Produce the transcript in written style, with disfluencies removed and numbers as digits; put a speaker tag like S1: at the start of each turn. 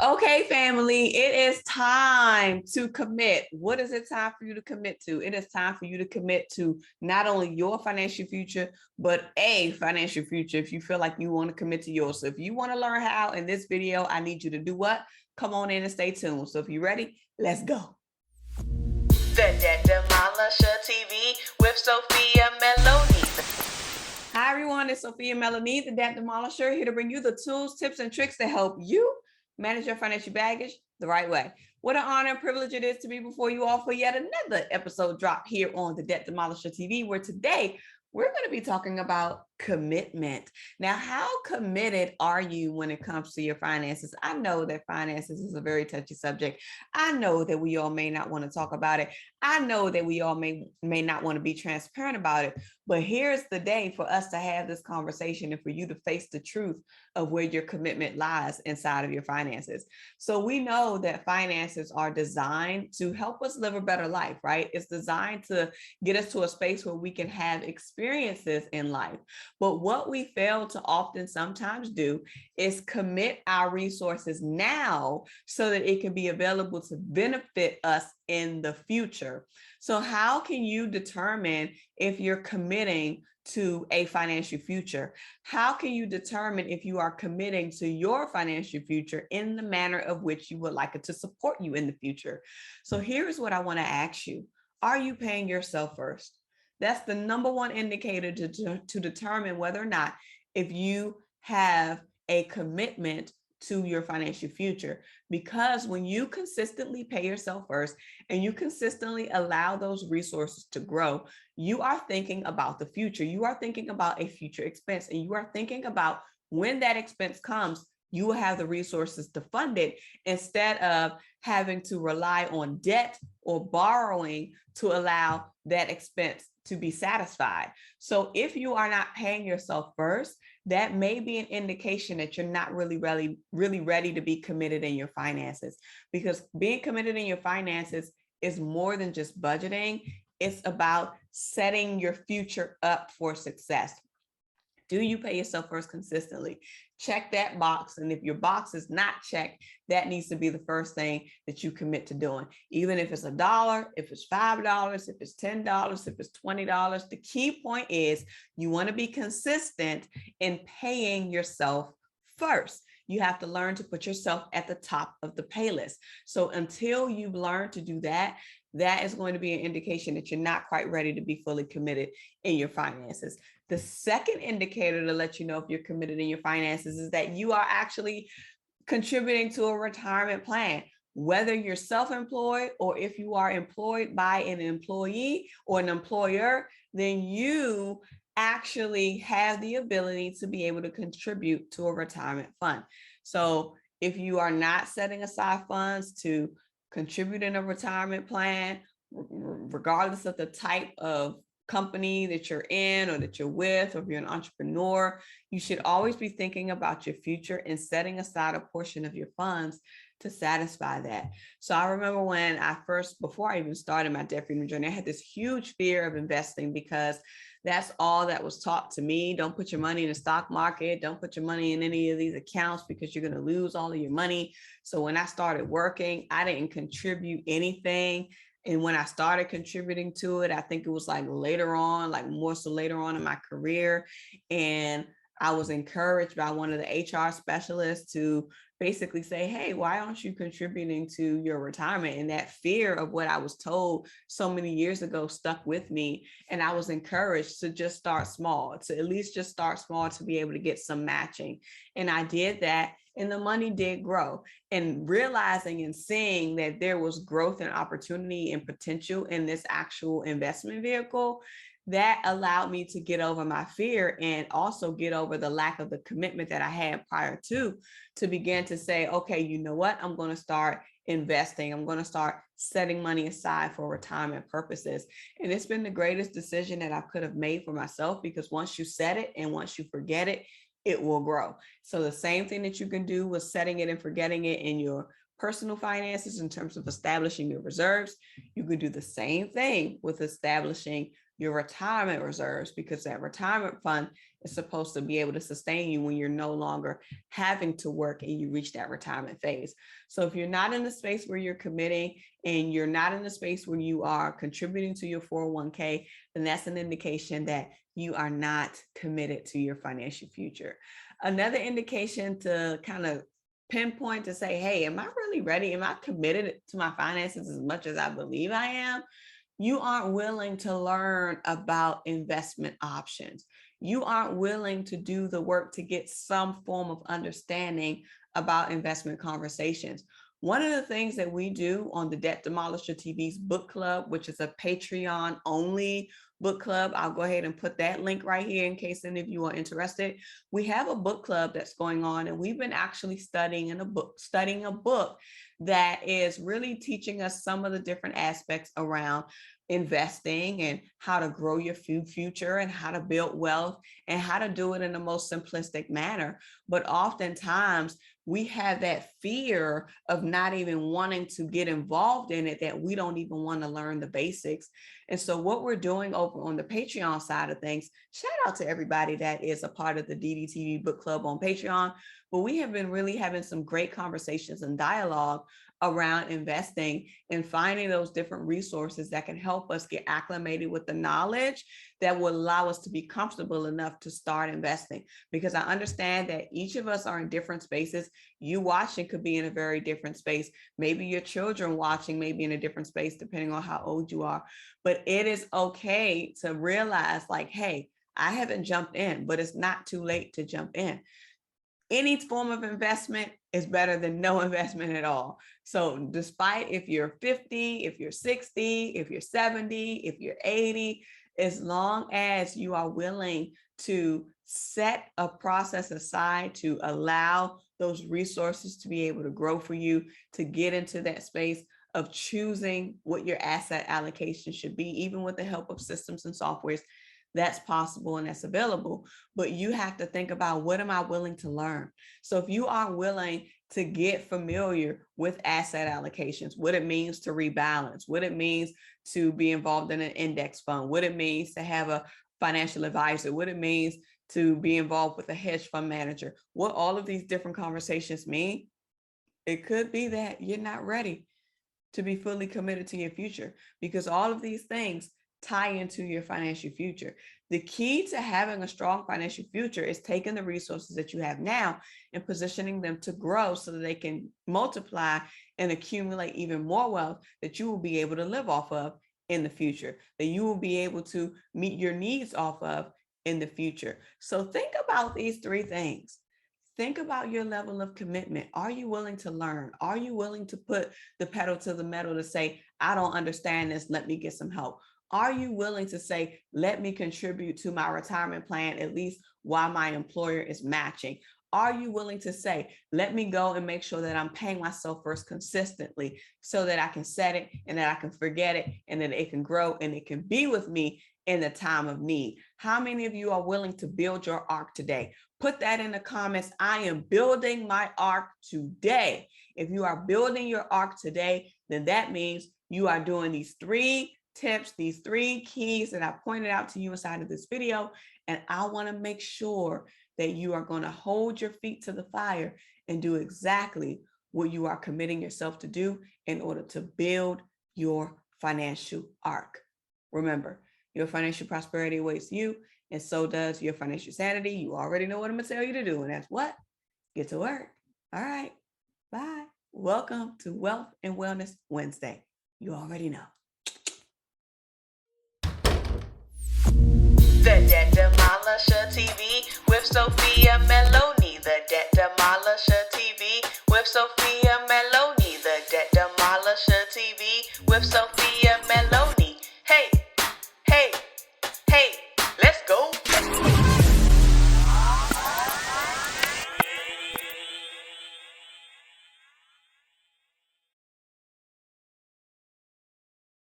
S1: Okay, family, it is time to commit. What is it time for you to commit to? It is time for you to commit to not only your financial future, but a financial future if you feel like you want to commit to yours. So if you want to learn how in this video, I need you to do what? Come on in and stay tuned. So if you're ready, let's go. The Debt Demolisher TV with Sophia Melone. Hi, everyone. It's Sophia Melonē, the Debt Demolisher, here to bring you the tools, tips, and tricks to help you manage your financial baggage the right way. What an honor and privilege it is to be before you all for yet another episode drop here on the Debt Demolisher TV, where today we're going to be talking about commitment. Now, how committed are you when it comes to your finances? I know that finances is a very touchy subject. I know that we all may not want to talk about it. I know that we all may not want to be transparent about it. But here's the day for us to have this conversation and for you to face the truth of where your commitment lies inside of your finances. So we know that finances are designed to help us live a better life, right? It's designed to get us to a space where we can have experiences in life. But what we fail to often sometimes do is commit our resources now so that it can be available to benefit us in the future. So how can you determine if you're committing to a financial future? How can you determine if you are committing to your financial future in the manner of which you would like it to support you in the future? So here's what I want to ask you. Are you paying yourself first? That's the number one indicator to determine whether or not if you have a commitment to your financial future. Because when you consistently pay yourself first and you consistently allow those resources to grow, you are thinking about the future. You are thinking about a future expense, and you are thinking about when that expense comes, you will have the resources to fund it instead of having to rely on debt or borrowing to allow that expense to be satisfied. So if you are not paying yourself first, that may be an indication that you're not really ready to be committed in your finances, because being committed in your finances is more than just budgeting. It's about setting your future up for success. Do you pay yourself first consistently? Check that box. And if your box is not checked, that needs to be the first thing that you commit to doing. Even if it's $1, if it's $5, if it's $10, if it's $20, the key point is you want to be consistent in paying yourself first. You have to learn to put yourself at the top of the pay list. So until you've learned to do that, that is going to be an indication that you're not quite ready to be fully committed in your finances. The second indicator to let you know if you're committed in your finances is that you are actually contributing to a retirement plan. Whether you're self-employed or if you are employed by an employee or an employer, then you actually have the ability to be able to contribute to a retirement fund. So if you are not setting aside funds to contribute in a retirement plan, regardless of the type of company that you're in or that you're with, or if you're an entrepreneur, you should always be thinking about your future and setting aside a portion of your funds to satisfy that. So I remember when before I even started my debt freedom journey, I had this huge fear of investing because that's all that was taught to me. Don't put your money in the stock market. Don't put your money in any of these accounts because you're going to lose all of your money. So when I started working, I didn't contribute anything. And when I started contributing to it, I think it was like later on, like more so later on in my career. And I was encouraged by one of the HR specialists to basically say, hey, why aren't you contributing to your retirement? And that fear of what I was told so many years ago stuck with me. And I was encouraged to just start small, to at least just start small to be able to get some matching. And I did that. And the money did grow. And realizing and seeing that there was growth and opportunity and potential in this actual investment vehicle, that allowed me to get over my fear and also get over the lack of the commitment that I had prior to begin to say, okay, you know what? I'm going to start investing. I'm going to start setting money aside for retirement purposes. And it's been the greatest decision that I could have made for myself, because once you set it and once you forget it, it will grow. So the same thing that you can do with setting it and forgetting it in your personal finances in terms of establishing your reserves, you could do the same thing with establishing your retirement reserves, because that retirement fund is supposed to be able to sustain you when you're no longer having to work and you reach that retirement phase. So if you're not in the space where you're committing and you're not in the space where you are contributing to your 401k, then that's an indication that you are not committed to your financial future. Another indication to kind of pinpoint to say, hey, am I really ready? Am I committed to my finances as much as I believe I am? You aren't willing to learn about investment options. You aren't willing to do the work to get some form of understanding about investment conversations. One of the things that we do on the Debt Demolisher TV's book club, which is a Patreon only book club, I'll go ahead and put that link right here in case any of you are interested. We have a book club that's going on, and we've been actually studying a book that is really teaching us some of the different aspects around investing and how to grow your future and how to build wealth and how to do it in the most simplistic manner. But oftentimes we have that fear of not even wanting to get involved in it, that we don't even want to learn the basics. And so what we're doing over on the Patreon side of things, shout out to everybody that is a part of the DDTV book club on Patreon, but we have been really having some great conversations and dialogue around investing and finding those different resources that can help us get acclimated with the knowledge that will allow us to be comfortable enough to start investing. Because I understand that each of us are in different spaces. You watching could be in a very different space. Maybe your children watching may be in a different space, depending on how old you are. But it is okay to realize, like, hey, I haven't jumped in, but it's not too late to jump in. Any form of investment is better than no investment at all. So despite if you're 50, if you're 60, if you're 70, if you're 80, as long as you are willing to set a process aside to allow those resources to be able to grow for you, to get into that space of choosing what your asset allocation should be, even with the help of systems and softwares, that's possible and that's available. But you have to think about, what am I willing to learn? So if you are willing to get familiar with asset allocations, what it means to rebalance, what it means to be involved in an index fund, what it means to have a financial advisor, what it means to be involved with a hedge fund manager, what all of these different conversations mean, it could be that you're not ready to be fully committed to your future, because all of these things tie into your financial future. The key to having a strong financial future is taking the resources that you have now and positioning them to grow so that they can multiply and accumulate even more wealth that you will be able to live off of in the future, that you will be able to meet your needs off of in the future. So think about these three things. Think about your level of commitment. Are you willing to learn? Are you willing to put the pedal to the metal to say, I don't understand this, let me get some help? Are you willing to say, let me contribute to my retirement plan, at least while my employer is matching? Are you willing to say, let me go and make sure that I'm paying myself first consistently so that I can set it and that I can forget it and that it can grow and it can be with me in the time of need? How many of you are willing to build your ark today? Put that in the comments. I am building my ark today. If you are building your ark today, then that means you are doing these three tips, these three keys that I pointed out to you inside of this video. And I want to make sure that you are going to hold your feet to the fire and do exactly what you are committing yourself to do in order to build your financial ark. Remember, your financial prosperity awaits you, and so does your financial sanity. You already know what I'm going to tell you to do, and that's what? Get to work. All right. Bye. Welcome to Wealth and Wellness Wednesday. You already know. The Debt Demolisher TV with Sophia Melone. The Debt Demolisher TV with Sophia Melone. The Debt Demolisher TV with Sophia